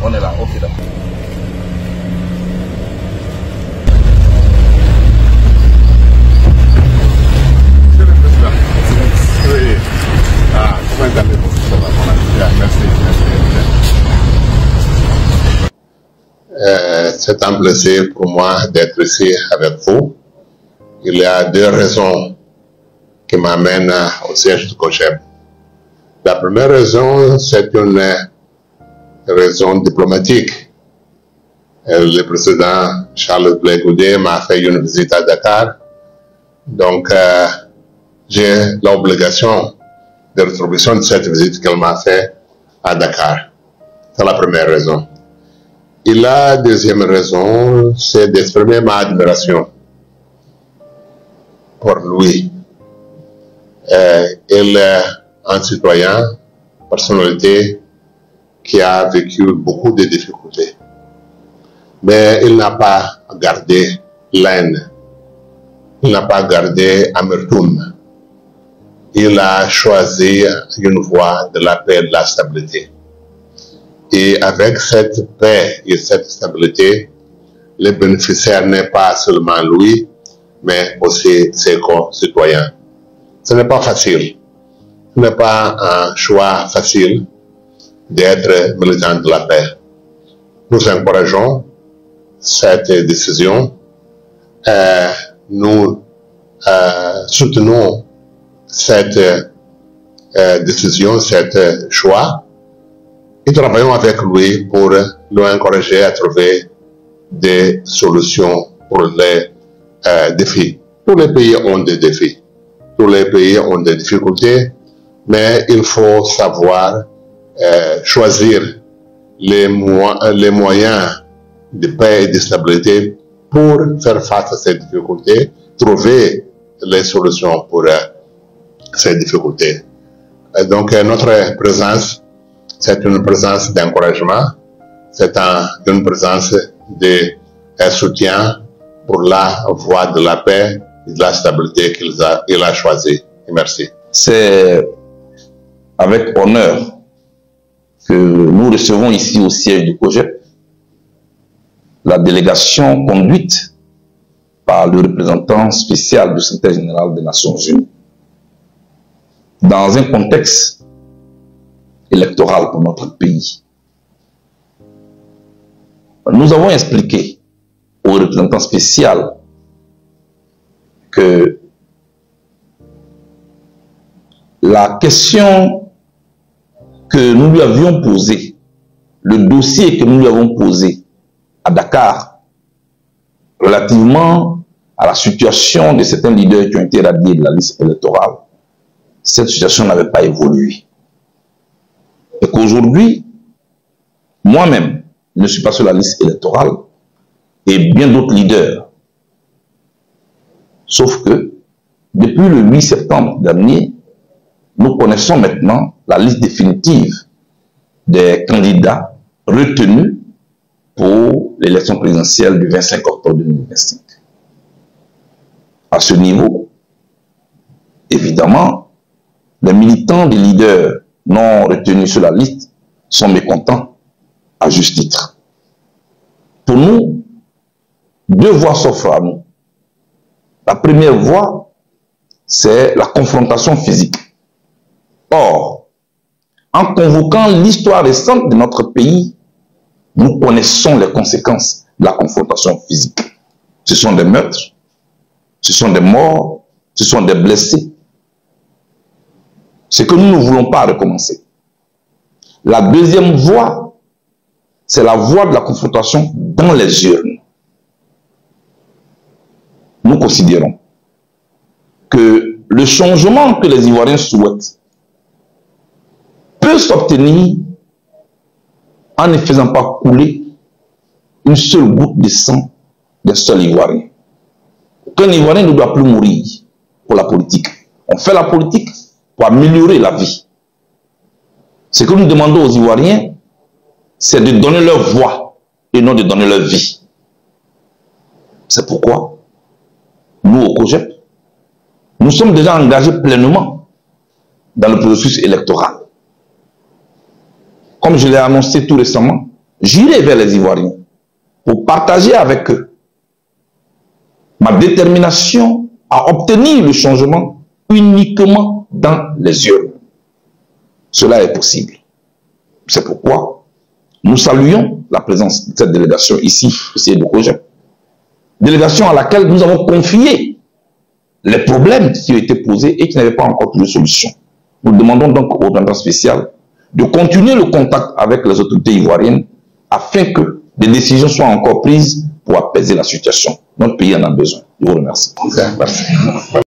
On est là, ok, d'accord. Monsieur le Président. Oui. Ah, comment allez-vous? Ça va, mon ami. Bien, merci. C'est un plaisir pour moi d'être ici avec vous. Il y a deux raisons qui m'amènent au siège du COJEP. La première raison, c'est une raison diplomatique. Le président Charles Blé Goudé m'a fait une visite à Dakar. Donc, j'ai l'obligation de rétribution de cette visite qu'elle m'a fait à Dakar. C'est la première raison. Et la deuxième raison, c'est d'exprimer ma admiration pour lui. Il est un citoyen, personnalité qui a vécu beaucoup de difficultés. Mais il n'a pas gardé l'haine. Il n'a pas gardé amertume. Il a choisi une voie de la paix et de la stabilité. Et avec cette paix et cette stabilité, le bénéficiaire n'est pas seulement lui, mais aussi ses concitoyens. Ce n'est pas facile. Ce n'est pas un choix facile d'être militant de la paix. Nous encourageons cette décision. Nous soutenons cette décision, cet choix. Et travaillons avec lui pour l'encourager à trouver des solutions pour les défis. Tous les pays ont des défis. Tous les pays ont des difficultés, mais il faut savoir choisir les moyens de paix et de stabilité pour faire face à ces difficultés, trouver les solutions pour ces difficultés. Et donc notre présence, c'est une présence d'encouragement, c'est une présence de soutien pour la voie de la paix et de la stabilité qu'il a choisi. Merci. C'est avec honneur que nous recevons ici au siège du COJEP la délégation conduite par le représentant spécial du secrétaire général des Nations Unies dans un contexte électoral pour notre pays. Nous avons expliqué au représentant spécial que la question que nous lui avions posée, le dossier que nous lui avons posé à Dakar, relativement à la situation de certains leaders qui ont été radiés de la liste électorale, cette situation n'avait pas évolué. Et qu'aujourd'hui, moi-même, je ne suis pas sur la liste électorale, et bien d'autres leaders. Sauf que, depuis le 8 septembre dernier, nous connaissons maintenant la liste définitive des candidats retenus pour l'élection présidentielle du 25 octobre 2025. À ce niveau, évidemment, les militants des leaders non retenus sur la liste sont mécontents à juste titre. Pour nous, deux voies s'offrent à nous. La première voie, c'est la confrontation physique. Or, en convoquant l'histoire récente de notre pays, nous connaissons les conséquences de la confrontation physique. Ce sont des meurtres, ce sont des morts, ce sont des blessés. Ce que nous ne voulons pas recommencer. La deuxième voie, c'est la voie de la confrontation dans les urnes. Nous considérons que le changement que les Ivoiriens souhaitent peut s'obtenir en ne faisant pas couler une seule goutte de sang d'un seul Ivoirien. Aucun Ivoirien ne doit plus mourir pour la politique. On fait la politique pour améliorer la vie. Ce que nous demandons aux Ivoiriens, c'est de donner leur voix et non de donner leur vie. C'est pourquoi nous, au COJEP, nous sommes déjà engagés pleinement dans le processus électoral. Comme je l'ai annoncé tout récemment, j'irai vers les Ivoiriens pour partager avec eux ma détermination à obtenir le changement uniquement dans les urnes. Cela est possible. C'est pourquoi nous saluons la présence de cette délégation ici, au siège de Kogem. Délégation à laquelle nous avons confié les problèmes qui ont été posés et qui n'avaient pas encore trouvé de solution. Nous demandons donc au représentant spécial de continuer le contact avec les autorités ivoiriennes afin que des décisions soient encore prises pour apaiser la situation. Notre pays en a besoin. Je vous remercie. Merci.